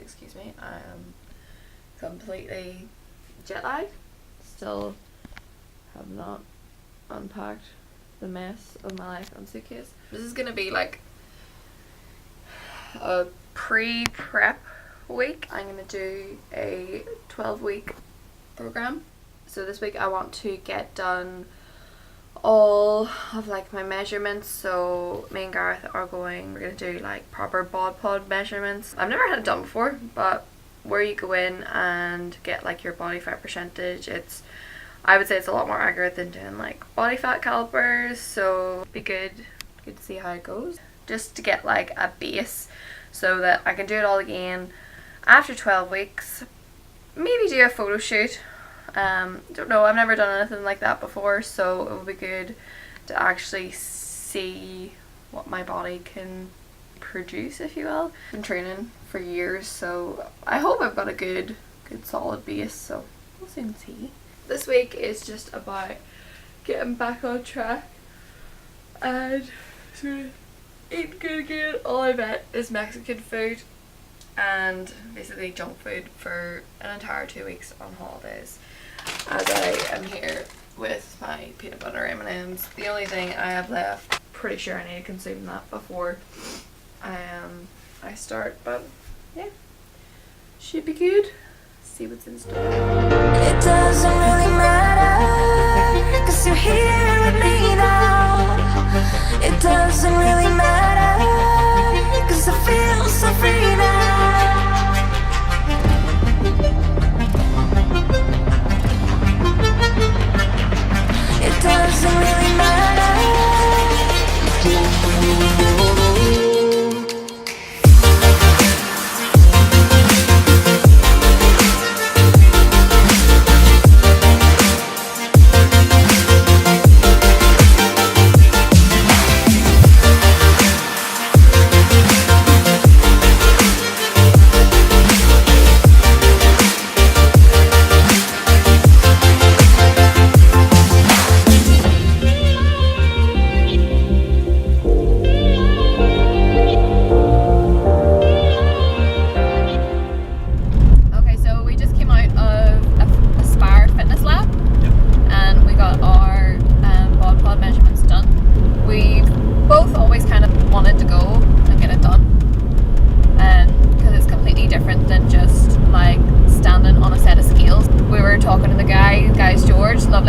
excuse me. I am completely jet lagged. Still have not unpacked the mess of my life on suitcase. This is gonna be like a pre-prep week. I'm gonna do a 12-week program. So this week I want to get done all of like my measurements. So me and Gareth are we're gonna do like proper bod pod measurements. I've never had it done before, but where you go in and get like your body fat percentage, I would say it's a lot more accurate than doing like body fat calipers. So it'd be good to see how it goes, just to get like a base so that I can do it all again after 12 weeks. Maybe do a photo shoot. Don't know, I've never done anything like that before, so it would be good to actually see what my body can produce, if you will. I've been training for years, so I hope I've got a good solid base, so we'll soon see. This week is just about getting back on track and sort of eating good again. All I bet is Mexican food and basically junk food for an entire 2 weeks on holidays, as I am here with my peanut butter M&Ms. The only thing I have left, pretty sure I need to consume that before I start, but yeah, should be good. See what's in store. It doesn't really matter, 'cause you're here with me now. It doesn't really matter, 'cause I feel so free now. It doesn't really matter.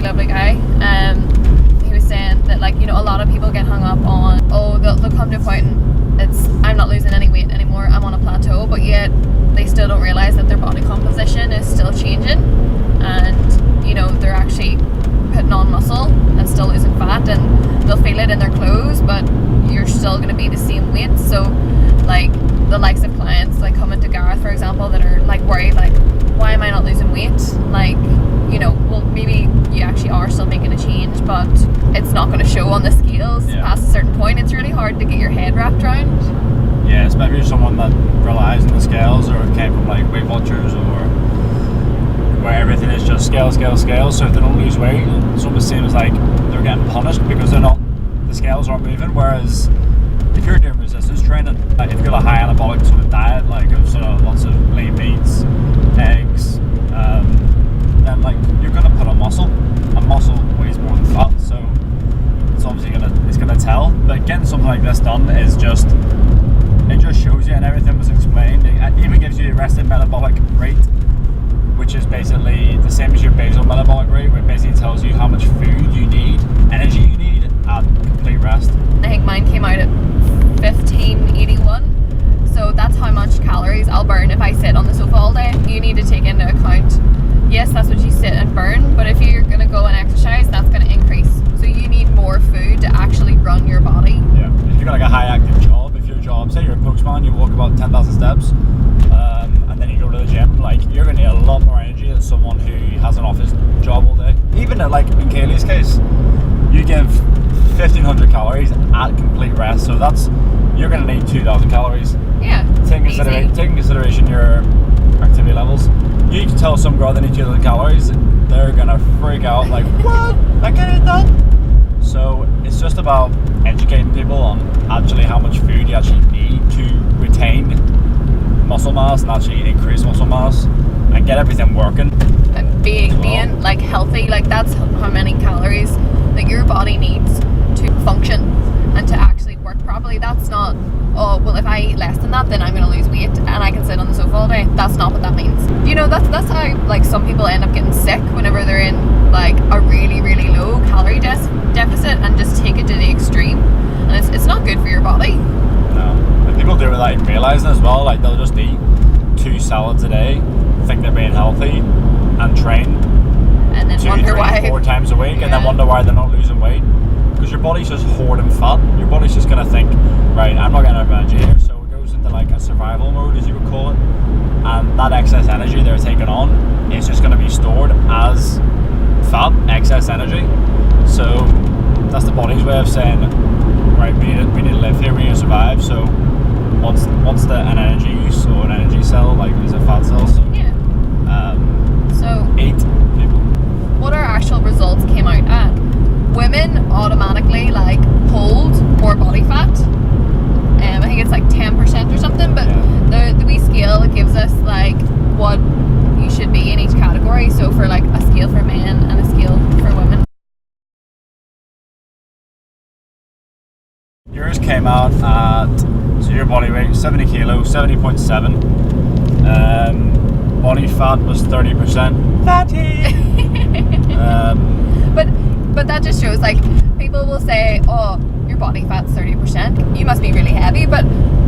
Lovely guy. He was saying that, like, you know, a lot of people get hung up on, oh, they'll come to a point and I'm not losing any weight anymore, I'm on a plateau, but yet they still don't realize that their body composition is still changing, and you know, they're actually putting on muscle and still losing fat, and they'll feel it in their clothes, but you're still going to be the same weight. So like the likes of clients like coming to Gareth, for example, that are like worried, like, why am I not losing weight? Like, you know, well, maybe you actually are still making a change, but it's not going to show on the scales past a certain point. It's really hard to get your head wrapped around. Yeah, especially someone that relies on the scales, or came from like Weight Watchers, or where everything is just scale. So if they don't lose weight, it's almost the same as like they're getting punished because the scales aren't moving. Whereas if you're doing resistance training, like if you're a high anabolic sort of diet, like of sort of lots of lean meats, eggs, then like you're gonna put on muscle, and muscle weighs more than fat, so it's obviously gonna tell. But getting something like this done is it just shows you, and everything was explained. It even gives you the rested metabolic rate, which is basically the same as your basal metabolic rate, where it basically tells you how much food you need, energy you need at complete rest. I think mine came out at 1581, so that's how much calories I'll burn if I sit on the sofa all day. You need to take into account, yes, that's what you sit and burn, but if you're going to go and exercise, that's going to increase. So you need more food to actually run your body. Yeah, if you've got like a high active job, if your job, say you're a postman, you walk about 10,000 steps, and then you go to the gym, like you're going to need a lot more energy than someone who has an office job all day. Even like in Kayleigh's case, you give 1,500 calories at complete rest, so you're going to need 2,000 calories. Yeah. Taking consideration your activity levels. You tell some girl they need 2,000 calories, they're going to freak out, like, what? I can't eat that. So it's just about educating people on actually how much food you actually need to retain muscle mass mass and actually increase muscle mass and get everything working. And being like healthy, like that's how many calories that your body needs to function and to actually work properly. That's not, oh well, if I eat less than that then I'm going to lose weight and I can sit on the sofa all day. That's not what that means. You know, that's how like some people end up getting sick whenever they're in like a really low calorie deficit and just take it to the extreme, and it's not good for your body. No, and people do it without even realising as well. Like they'll just eat 2 salads a day, think they're being healthy, and train And then 2, wonder 3, why 4 times a week, and then Yeah. wonder why they're not losing weight. Because your body's just hoarding fat. Your body's just gonna think, right, I'm not getting enough energy here, so it goes into like a survival mode, as you would call it. And that excess energy they're taking on is just gonna be stored as fat, excess energy. So that's the body's way of saying, right, we need to live here, we need to survive. So what's an energy use or an energy cell? Like, is a fat cell? So Yeah. So eat, people. what our actual results came out at, women automatically like hold more body fat. I think it's like 10% or something, but the wee scale, it gives us like what you should be in each category. So for like a scale for men and a scale for women. Yours came out at, so your body weight 70 kilos, 70.7. Body fat was 30%. Fatty. But that just shows, like, people will say, oh, your body fat's 30%, you must be really heavy, but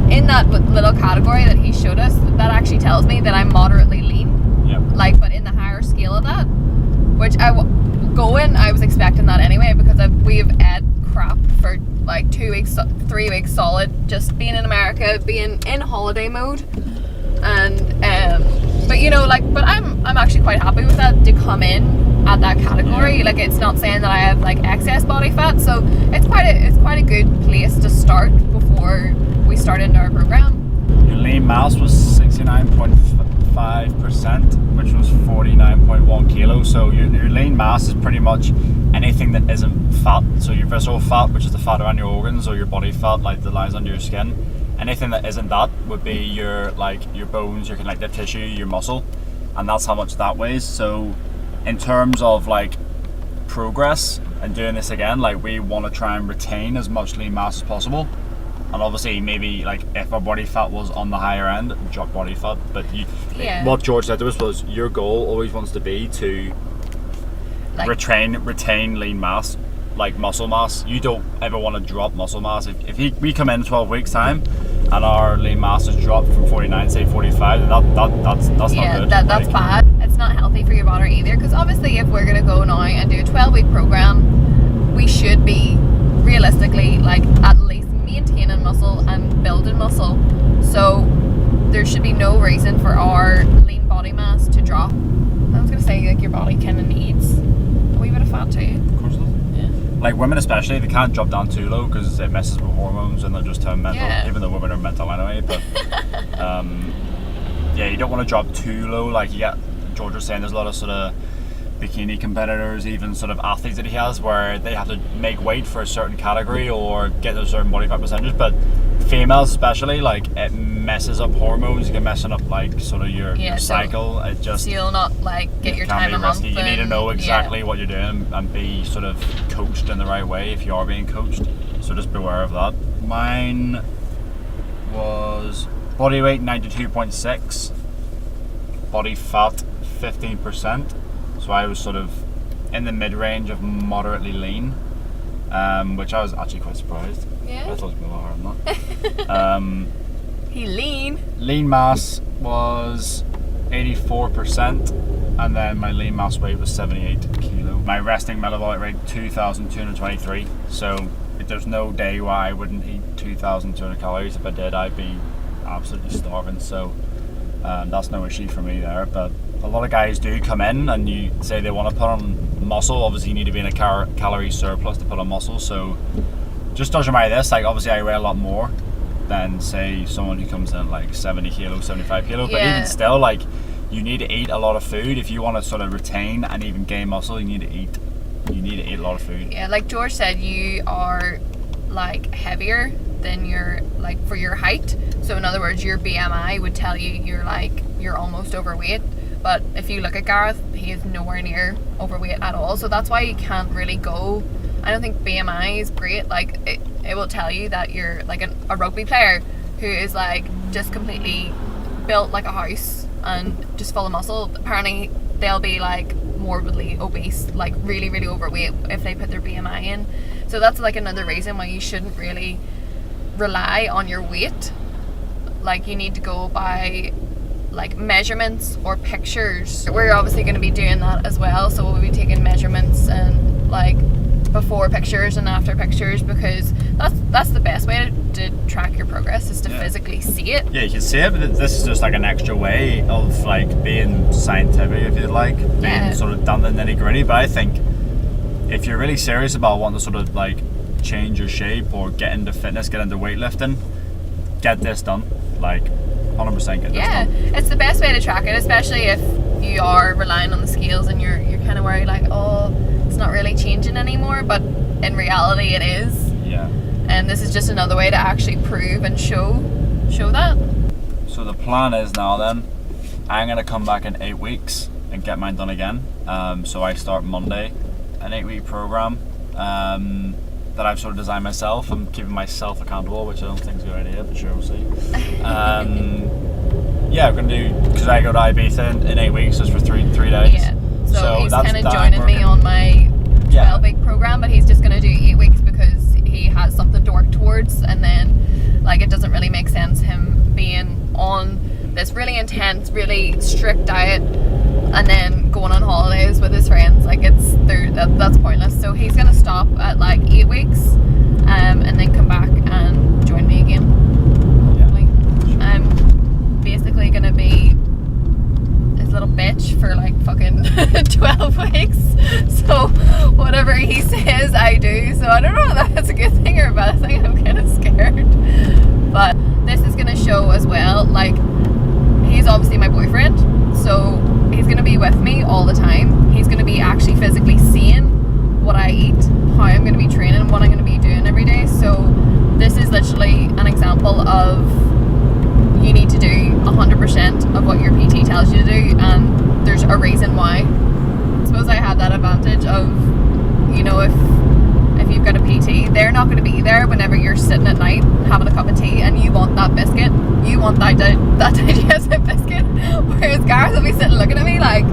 in that little category that he showed us, that actually tells me that I'm moderately lean. Yep. Like, but in the higher scale of that, which I was expecting that anyway, because we've ate crap for like 2 weeks, 3 weeks solid, just being in America, being in holiday mode, and but you know, like, but I'm actually quite happy with that to come in at that category. Yeah. Like, it's not saying that I have like excess body fat, so it's quite a good place to start before we start into our program. Your lean mass was 69.5%, which was 49.1 kilos. So your lean mass is pretty much anything that isn't fat. So your visceral fat, which is the fat around your organs, or your body fat, like that lies under your skin. Anything that isn't that would be your bones, your connective tissue, your muscle, and that's how much that weighs. So in terms of like progress and doing this again, like we want to try and retain as much lean mass as possible. And obviously, maybe like if our body fat was on the higher end, drop body fat. But what George said to us was, your goal always wants to be to Like, retain lean mass, like muscle mass. You don't ever want to drop muscle mass. If we come in 12 weeks time and our lean mass has dropped from 49 say 45, that's not good. That's bad. It's not healthy for your body either, because obviously if we're gonna go now and do a 12-week program, we should be realistically like at least maintaining muscle and building muscle. So there should be no reason for our lean body mass to drop. I was gonna say, like, your body kind of needs a wee bit of fat too. Of course it does. Yeah. Like women especially, they can't drop down too low because it messes with hormones and they'll just turn mental. Yeah. Even though women are mental anyway, but yeah, you don't want to drop too low. Like, George was saying, there's a lot of sort of bikini competitors, even sort of athletes that he has, where they have to make weight for a certain category or get a certain body fat percentage. But females especially, like, it messes up hormones. You can messing up like sort of your cycle. It just, so you'll not like get your can time be a month. risky. You need to know exactly yeah. what you're doing and be sort of coached in the right way if you are being coached. So just beware of that. Mine was body weight 92.6, body fat 15%. So I was sort of in the mid-range of moderately lean, which I was actually quite surprised. Yeah. I thought it was going to be a lot higher than that. He lean. Lean mass was 84%, and then my lean mass weight was 78 kilo. My resting metabolic rate 2,223. So there's no day why I wouldn't eat 2,200 calories. If I did, I'd be absolutely starving. So that's no issue for me there. But a lot of guys do come in and you say they want to put on muscle. Obviously, you need to be in a calorie surplus to put on muscle. So just judging by this, like, obviously I weigh a lot more than say someone who comes in like 70 kilo, 75 kilo. But even still, like, you need to eat a lot of food if you want to sort of retain and even gain muscle. You need to eat a lot of food. Yeah, like George said, you are like heavier than your, like, for your height. So in other words, your BMI would tell you you're almost overweight. But if you look at Gareth, he is nowhere near overweight at all. So that's why you can't really go. I don't think BMI is great. Like, it will tell you that you're like a rugby player who is like just completely built like a house and just full of muscle. Apparently they'll be like morbidly obese, like really, really overweight if they put their BMI in. So that's like another reason why you shouldn't really rely on your weight. Like, you need to go by like measurements or pictures. We're obviously going to be doing that as well, so we'll be taking measurements and like before pictures and after pictures, because that's the best way to track your progress, is to physically see it. Yeah, you can see it, but this is just like an extra way of like being scientific, if you like, being sort of done the nitty gritty. But I think if you're really serious about wanting to sort of like change your shape or get into fitness, get into weightlifting, get this done. Like 100% get this done. It's the best way to track it, especially if you are relying on the scales and you're kind of worried like, oh, it's not really changing anymore, but in reality it is. Yeah. And this is just another way to actually prove and show that. So the plan is now then, I'm going to come back in 8 weeks and get mine done again. So I start Monday, an 8-week program that I've sort of designed myself. I'm keeping myself accountable, which I don't think is a good idea, but sure, we'll see. Yeah, I'm going to do, because I go to Ibiza in 8 weeks, just for three days. Yeah. So he's that's kind of joining me on my 12-week program, but he's just going to do 8 weeks because he has something to work towards, and then like it doesn't really make sense him being on this really intense, really strict diet and then going on holidays with his friends. Like that's pointless. So he's going to stop at like 8 weeks and then come back and join me again. Yeah. I'm basically going to be his little bitch for like fucking 12 weeks. So whatever he says, I do. So I don't know if that's a good thing or a bad thing. I'm kind of scared. But this is going to show as well, like, he's obviously my boyfriend, so he's going to be with me all the time. He's going to be actually physically seeing what I eat, how I'm going to be training, what I'm going to be doing every day. So this is literally an example of you need to do 100% of what your PT tells you to do, and there's a reason why. I suppose I have that advantage of, you know, if you've got a PT, they're not going to be there whenever you're sitting at night having a cup of tea and you want that biscuit, you want that digestive biscuit, whereas Gareth will be sitting looking at me like,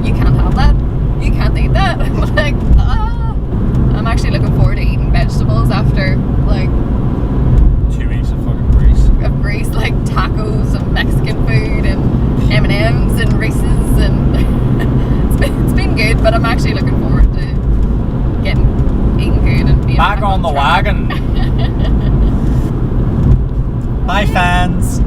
you can't have that, you can't eat that. I'm like, I'm actually looking forward to eating vegetables after like 2 weeks of fucking grease, like tacos and Mexican food and M&Ms and Reese's, and it's been good, but I'm actually looking forward to eating good and being back on the wagon. Bye, fans.